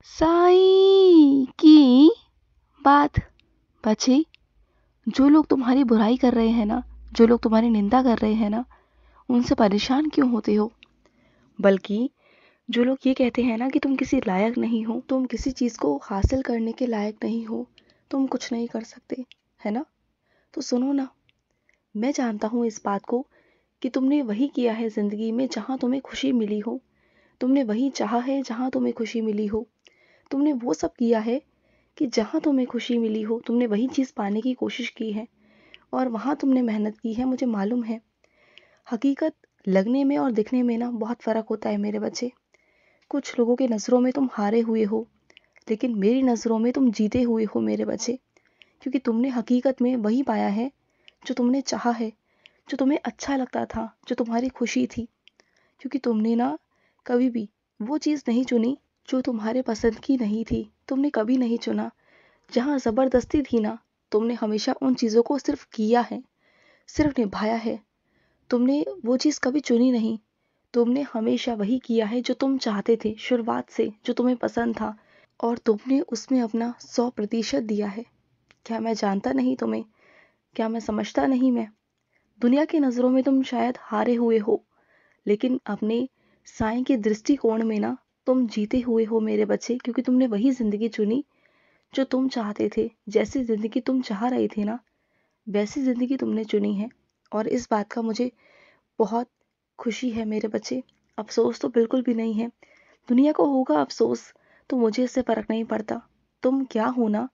साईं की बात। बच्चे, जो लोग तुम्हारी बुराई कर रहे हैं ना, जो लोग तुम्हारी निंदा कर रहे हैं ना, उनसे परेशान क्यों होते हो? बल्कि जो लोग ये कहते हैं ना कि तुम किसी लायक नहीं हो, तुम किसी चीज़ को हासिल करने के लायक नहीं हो, तुम कुछ नहीं कर सकते, है ना? तो सुनो ना, मैं जानता हूँ इस बात को कि तुमने वही किया है ज़िंदगी में जहाँ तुम्हें खुशी मिली हो। तुमने वही चाहा है जहाँ तुम्हें खुशी मिली हो। तुमने वो सब किया है कि जहाँ तुम्हें खुशी मिली हो, तुमने वही चीज़ पाने की कोशिश की है और वहाँ तुमने मेहनत की है, मुझे मालूम है। हकीकत लगने में और दिखने में ना बहुत फ़र्क होता है मेरे बच्चे। कुछ लोगों की नज़रों में तुम हारे हुए हो, लेकिन मेरी नज़रों में तुम जीते हुए हो मेरे बच्चे, क्योंकि तुमने हकीकत में वही पाया है जो तुमने चाहा है, जो तुम्हें अच्छा लगता था, जो तुम्हारी खुशी थी। क्योंकि तुमने ना कभी भी वो चीज़ नहीं चुनी जो तुम्हारे पसंद की नहीं थी। तुमने कभी नहीं चुना जहाँ ज़बरदस्ती थी ना, तुमने हमेशा उन चीज़ों को सिर्फ किया है, सिर्फ निभाया है। तुमने वो चीज़ कभी चुनी नहीं। तुमने हमेशा वही किया है जो तुम चाहते थे शुरुआत से, जो तुम्हें पसंद था, और तुमने उसमें अपना 100% दिया है। क्या मैं जानता नहीं तुम्हें? क्या मैं समझता नहीं मैं? दुनिया की नज़रों में तुम शायद हारे हुए हो, लेकिन अपने साईं के दृष्टिकोण में ना तुम जीते हुए हो मेरे बच्चे, क्योंकि तुमने वही ज़िंदगी चुनी जो तुम चाहते थे। जैसी ज़िंदगी तुम चाह रहे थे ना, वैसी ज़िंदगी तुमने चुनी है, और इस बात का मुझे बहुत खुशी है मेरे बच्चे। अफ़सोस तो बिल्कुल भी नहीं है। दुनिया को होगा अफ़सोस, तो मुझे इससे फ़र्क नहीं पड़ता। तुम क्या हो ना,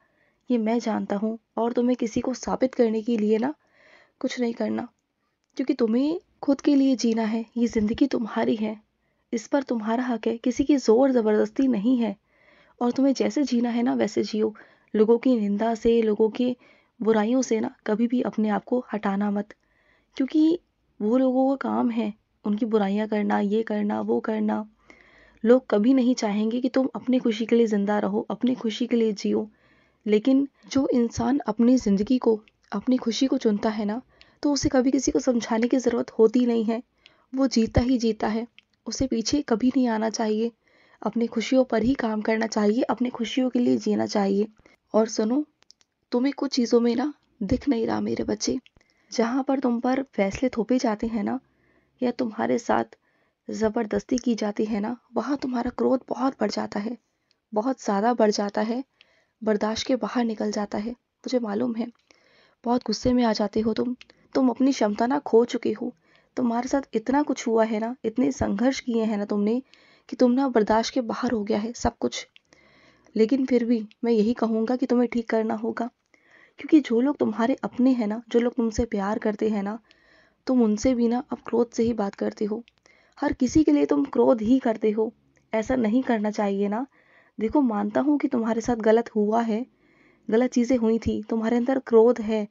ये मैं जानता हूँ, और तुम्हें किसी को साबित करने के लिए ना कुछ नहीं करना, क्योंकि तुम्हें खुद के लिए जीना है। ये ज़िंदगी तुम्हारी है, इस पर तुम्हारा हक है, किसी की ज़ोर ज़बरदस्ती नहीं है। और तुम्हें जैसे जीना है ना वैसे जियो। लोगों की निंदा से, लोगों की बुराइयों से ना कभी भी अपने आप को हटाना मत, क्योंकि वो लोगों का काम है उनकी बुराइयां करना, ये करना, वो करना। लोग कभी नहीं चाहेंगे कि तुम अपनी खुशी के लिए जिंदा रहो, अपनी खुशी के लिए जियो। लेकिन जो इंसान अपनी ज़िंदगी को, अपनी खुशी को चुनता है ना, तो उसे कभी किसी को समझाने की ज़रूरत होती नहीं है। वो जीता ही जीता है। उसे पीछे कभी नहीं आना चाहिए। अपनी खुशियों पर ही काम करना चाहिए, अपनी खुशियों के लिए जीना चाहिए। और सुनो, तुम्हें कुछ चीज़ों में ना दिख नहीं रहा मेरे बच्चे। जहाँ पर तुम पर फैसले थोपे जाते हैं ना, या तुम्हारे साथ ज़बरदस्ती की जाती है ना, वहाँ तुम्हारा क्रोध बहुत बढ़ जाता है, बहुत ज़्यादा बढ़ जाता है, बर्दाश्त के बाहर निकल जाता है। मुझे मालूम है, बहुत गुस्से में आ जाते हो तुम अपनी क्षमता ना खो चुके हो। तुम्हारे साथ इतना कुछ हुआ है ना, इतने संघर्ष किए हैं ना तुमने, कि तुम ना बर्दाश्त के बाहर हो गया है सब कुछ। लेकिन फिर भी मैं यही कहूँगा कि तुम्हें ठीक करना होगा, क्योंकि जो लोग तुम्हारे अपने हैं ना, जो लोग तुमसे प्यार करते हैं ना, तुम उनसे भी ना अब क्रोध से ही बात करते हो। हर किसी के लिए तुम क्रोध ही करते हो। ऐसा नहीं करना चाहिए ना। देखो, मानता हूँ कि तुम्हारे साथ गलत हुआ है, गलत चीज़ें हुई थी, तुम्हारे अंदर क्रोध है,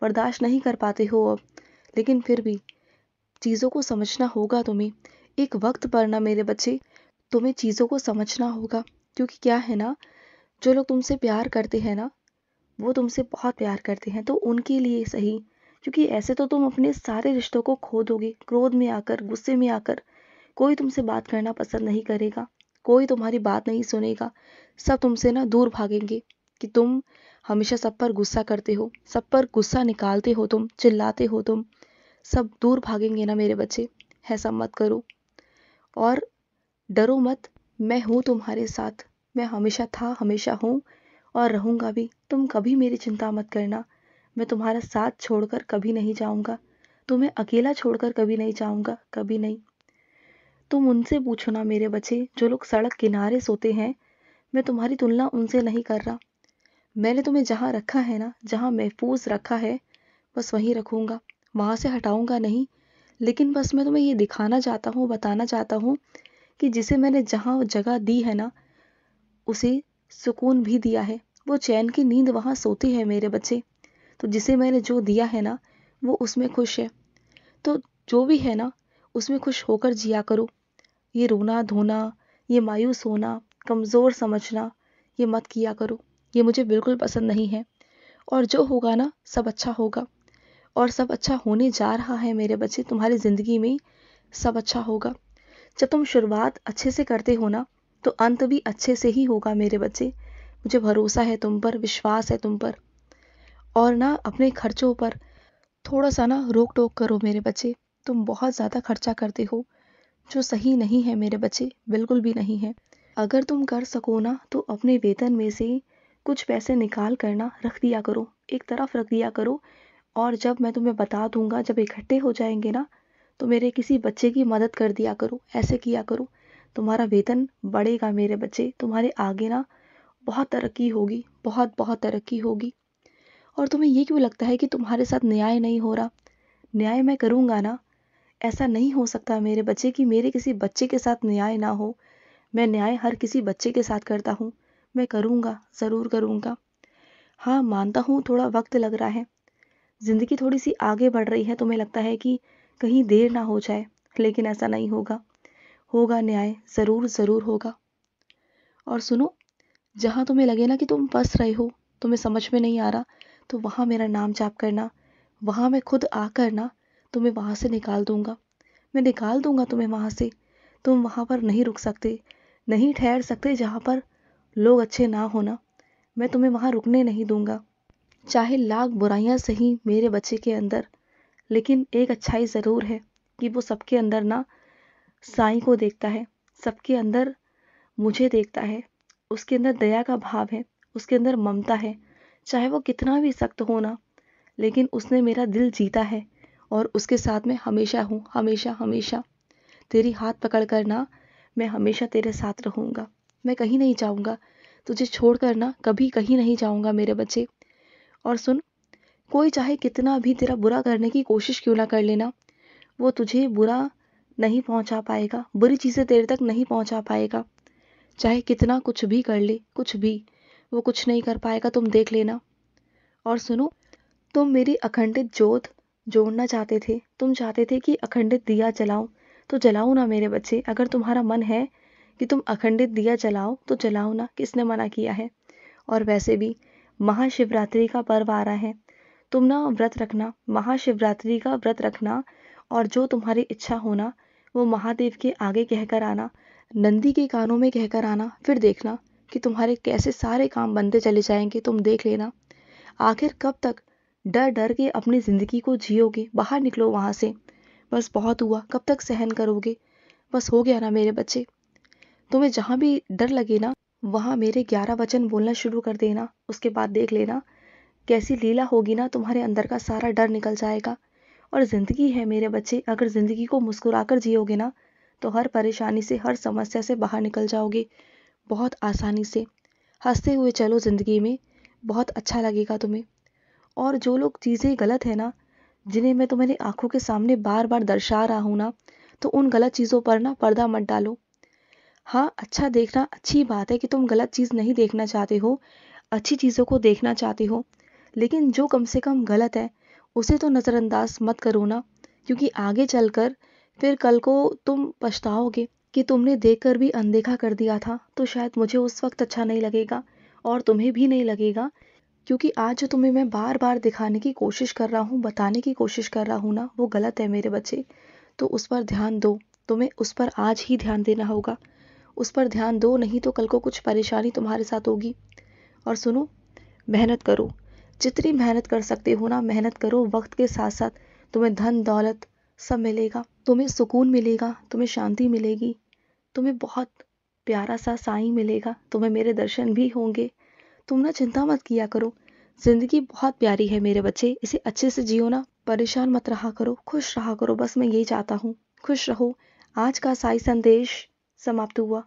बर्दाश्त नहीं कर पाते हो अब, लेकिन फिर भी चीज़ों को समझना होगा तुम्हें। एक वक्त पर ना मेरे बच्चे, तुम्हें चीज़ों को समझना होगा, क्योंकि क्या है ना, जो लोग तुमसे प्यार करते हैं ना, वो तुमसे बहुत प्यार करते हैं, तो उनके लिए सही। क्योंकि ऐसे तो तुम अपने सारे रिश्तों को खो दोगे, क्रोध में आकर, गुस्से में आकर। कोई तुमसे बात करना पसंद नहीं करेगा, कोई तुम्हारी बात नहीं सुनेगा। सब तुमसे ना दूर भागेंगे कि तुम हमेशा सब पर गुस्सा करते हो, सब पर गुस्सा निकालते हो, तुम चिल्लाते हो, तुम सब दूर भागेंगे ना मेरे बच्चे। ऐसा मत करो, और डरो मत। मैं हूँ तुम्हारे साथ। मैं हमेशा था, हमेशा हूँ, और रहूँगा भी। तुम कभी मेरी चिंता मत करना। मैं तुम्हारा साथ छोड़कर कभी नहीं जाऊँगा, तुम्हें अकेला छोड़कर कभी नहीं जाऊँगा, कभी नहीं। तुम उनसे पूछो ना मेरे बच्चे, जो लोग सड़क किनारे सोते हैं। मैं तुम्हारी तुलना उनसे नहीं कर रहा। मैंने तुम्हें जहाँ रखा है ना, जहाँ महफूज रखा है, बस वहीं रखूँगा, वहाँ से हटाऊँगा नहीं। लेकिन बस मैं तुम्हें ये दिखाना चाहता हूँ, बताना चाहता हूँ कि जिसे मैंने जहाँ जगह दी है ना, उसे सुकून भी दिया है। वो चैन की नींद वहाँ सोती है मेरे बच्चे। तो जिसे मैंने जो दिया है ना, वो उसमें खुश है। तो जो भी है ना, उसमें खुश होकर जिया करो। ये रोना धोना, ये मायूस होना, कमज़ोर समझना, ये मत किया करो। ये मुझे बिल्कुल पसंद नहीं है। और जो होगा ना, सब अच्छा होगा, और सब अच्छा होने जा रहा है मेरे बच्चे। तुम्हारी ज़िंदगी में सब अच्छा होगा। जब तुम शुरुआत अच्छे से करते हो ना, तो अंत भी अच्छे से ही होगा मेरे बच्चे। मुझे भरोसा है तुम पर, विश्वास है तुम पर। और ना अपने खर्चों पर थोड़ा सा ना रोक टोक करो मेरे बच्चे। तुम बहुत ज़्यादा खर्चा करते हो, जो सही नहीं है मेरे बच्चे, बिल्कुल भी नहीं है। अगर तुम कर सको ना तो अपने वेतन में से कुछ पैसे निकाल कर ना रख दिया करो, एक तरफ रख दिया करो। और जब मैं तुम्हें बता दूंगा, जब इकट्ठे हो जाएंगे ना, तो मेरे किसी बच्चे की मदद कर दिया करो, ऐसे किया करो। तुम्हारा वेतन बढ़ेगा मेरे बच्चे, तुम्हारे आगे ना बहुत तरक्की होगी, बहुत बहुत तरक्की होगी। और तुम्हें ये क्यों लगता है कि तुम्हारे साथ न्याय नहीं हो रहा? न्याय मैं करूंगा ना। ऐसा नहीं हो सकता मेरे बच्चे कि मेरे किसी बच्चे के साथ न्याय ना हो। मैं न्याय हर किसी बच्चे के साथ करता हूँ। मैं करूंगा, ज़रूर करूंगा। हाँ, मानता हूँ थोड़ा वक्त लग रहा है, ज़िंदगी थोड़ी सी आगे बढ़ रही है, तुम्हें लगता है कि कहीं देर ना हो जाए, लेकिन ऐसा नहीं होगा। होगा न्याय, ज़रूर ज़रूर होगा। और सुनो, जहाँ तुम्हें लगे ना कि तुम फंस रहे हो, तुम्हें समझ में नहीं आ रहा, तो वहाँ मेरा नाम जाप करना। वहाँ मैं खुद आकर ना तुम्हें वहाँ से निकाल दूंगा। मैं निकाल दूंगा तुम्हें वहाँ से। तुम वहाँ पर नहीं रुक सकते, नहीं ठहर सकते जहाँ पर लोग अच्छे ना होना। मैं तुम्हें वहाँ रुकने नहीं दूंगा। चाहे लाख बुराइयां सही मेरे बच्चे के अंदर, लेकिन एक अच्छाई ज़रूर है कि वो सबके अंदर ना साईं को देखता है, सबके अंदर मुझे देखता है। उसके अंदर दया का भाव है, उसके अंदर ममता है। चाहे वो कितना भी सख्त हो ना, लेकिन उसने मेरा दिल जीता है। और उसके साथ में हमेशा हूँ, हमेशा हमेशा। तेरी हाथ पकड़ कर ना मैं हमेशा तेरे साथ रहूँगा। मैं कहीं नहीं जाऊँगा, तुझे छोड़कर ना कभी कहीं नहीं जाऊँगा मेरे बच्चे। और सुन, कोई चाहे कितना भी तेरा बुरा करने की कोशिश क्यों ना कर लेना, वो तुझे बुरा नहीं पहुंचा पाएगा, बुरी चीज़ें तेरे तक नहीं पहुंचा पाएगा। चाहे कितना कुछ भी कर ले, कुछ भी, वो कुछ नहीं कर पाएगा, तुम देख लेना। और सुनो, तुम मेरी अखंडित जोत जोड़ना चाहते थे, तुम चाहते थे कि अखंडित दिया जलाऊं, तो जलाओ ना मेरे बच्चे। अगर तुम्हारा मन है कि तुम अखंडित दिया जलाओ तो जलाओ ना, किसने मना किया है। और वैसे भी महाशिवरात्रि का पर्व आ रहा है, तुम ना व्रत रखना, महाशिवरात्रि का व्रत रखना। और जो तुम्हारी इच्छा होना वो महादेव के आगे कहकर आना, नंदी के कानों में कहकर आना। फिर देखना कि तुम्हारे कैसे सारे काम बनते चले जाएंगे, तुम देख लेना। आखिर कब तक डर डर के अपनी जिंदगी को जियोगे? बाहर निकलो वहां से। बस बहुत हुआ, कब तक सहन करोगे? बस हो गया ना मेरे बच्चे। तुम्हें जहां भी डर लगे ना, वहां मेरे 11 वचन बोलना शुरू कर देना। उसके बाद देख लेना कैसी लीला होगी ना, तुम्हारे अंदर का सारा डर निकल जाएगा। और ज़िंदगी है मेरे बच्चे, अगर ज़िंदगी को मुस्कुराकर जियोगे ना, तो हर परेशानी से, हर समस्या से बाहर निकल जाओगे बहुत आसानी से। हंसते हुए चलो ज़िंदगी में, बहुत अच्छा लगेगा तुम्हें। और जो लोग चीज़ें गलत है ना, जिन्हें मैं तुम्हारी आंखों के सामने बार बार दर्शा रहा हूँ ना, तो उन गलत चीज़ों पर ना पर्दा मत डालो। हाँ, अच्छा देखना अच्छी बात है कि तुम गलत चीज़ नहीं देखना चाहते हो, अच्छी चीज़ों को देखना चाहते हो। लेकिन जो कम से कम गलत है उसे तो नज़रअंदाज मत करो ना, क्योंकि आगे चलकर फिर कल को तुम पछताओगे कि तुमने देखकर भी अनदेखा कर दिया था। तो शायद मुझे उस वक्त अच्छा नहीं लगेगा और तुम्हें भी नहीं लगेगा, क्योंकि आज जो तुम्हें मैं बार बार दिखाने की कोशिश कर रहा हूँ, बताने की कोशिश कर रहा हूँ ना, वो गलत है मेरे बच्चे। तो उस पर ध्यान दो, तुम्हें उस पर आज ही ध्यान देना होगा। उस पर ध्यान दो, नहीं तो कल को कुछ परेशानी तुम्हारे साथ होगी। और सुनो, मेहनत करो, जितनी मेहनत कर सकते हो ना मेहनत करो। वक्त के साथ साथ तुम्हें धन दौलत सब मिलेगा, तुम्हें सुकून मिलेगा, तुम्हें शांति मिलेगी, तुम्हें बहुत प्यारा सा साईं मिलेगा, तुम्हें मेरे दर्शन भी होंगे। तुम ना चिंता मत किया करो, जिंदगी बहुत प्यारी है मेरे बच्चे, इसे अच्छे से जियो ना, परेशान मत रहा करो, खुश रहा करो। बस मैं यही चाहता हूँ, खुश रहो। आज का साई संदेश समाप्त हुआ।